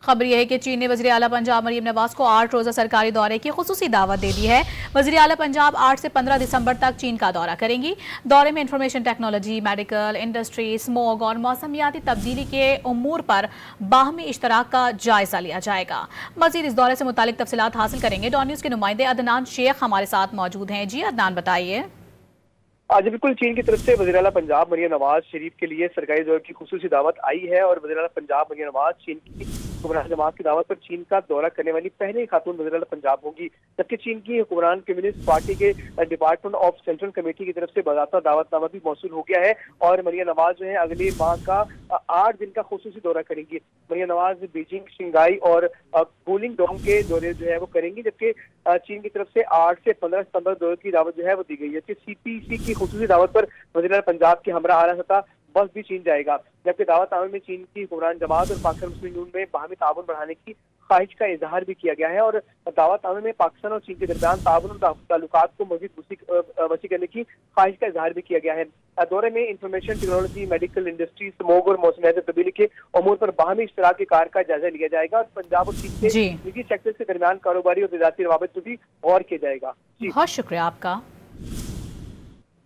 खबर यह है कि चीन ने वज़ीर आला पंजाब मरियम नवाज को 8 रोज़ा सरकारी दौरे की खुसूसी दावत दे दी है। वज़ीर आला पंजाब 8 से 15 दिसंबर तक चीन का दौरा करेंगी। दौरे में information technology, medical, industry, smog और मौसमियाती तब्दीली के उमूर पर बाहमी इश्तराक का जायजा लिया जाएगा। मज़ीद इस दौरे से मुतालिक तफसीलात हासिल करेंगे। डॉन न्यूज़ के नुमाइंदे अदनान शेख हमारे साथ मौजूद हैं। जी अदनान, बताइए। आज बिल्कुल चीन की तरफ से वज़ीर आला पंजाब मरियम नवाज शरीफ के लिए सरकारी दौरे की खुसूसी दावत आई है और वज़ीर आला पंजाब मरियम नवाज चीन की हुक्मरान जमात की दावत पर चीन का दौरा करने वाली पहली खातून वज़ीर आला पंजाब होंगी। जबकि चीन की हुक्मरान कम्युनिस्ट पार्टी के डिपार्टमेंट ऑफ सेंट्रल कमेटी की तरफ से बाज़ाब्ता दावतनामा भी मौसूल हो गया है और मरियम नवाज जो है अगले माह का 8 दिन का खुसूसी दौरा करेंगी। मरियम नवाज बीजिंग, शंघाई और गुलिंग डोंग के दौरे जो है वो करेंगी, जबकि चीन की तरफ से 8 से 15 सितंबर दौरे की दावत जो है वो दी गई है। जबकि CPC की खुसूसी दावत पर वज़ीर आला पंजाब के हमरा आला सतह बस भी चीन जाएगा। जबकि दावतनामे में चीन की हुक्मरान जमात और पाकिस्तान मुस्लिम यूनियन में बाहमी ताउन बढ़ाने की ख्वाहिश का इजहार भी किया गया है और दावतनामे में पाकिस्तान और चीन के दरमियान ताउन और ताल्लुकात को मज़ीद वसी करने की ख्वाहिश का इजहार भी किया गया है। दौरे में information technology, medical, industry, smog और मौसमियाती तब्दीली के उमूर पर बाहमी इश्तराक के कार का जायजा लिया जाएगा और पंजाब और चीन के निजी सेक्टर के दरमियान कारोबारी और तजारती रवाबित पर भी गौर किया जाएगा। बहुत शुक्रिया आपका।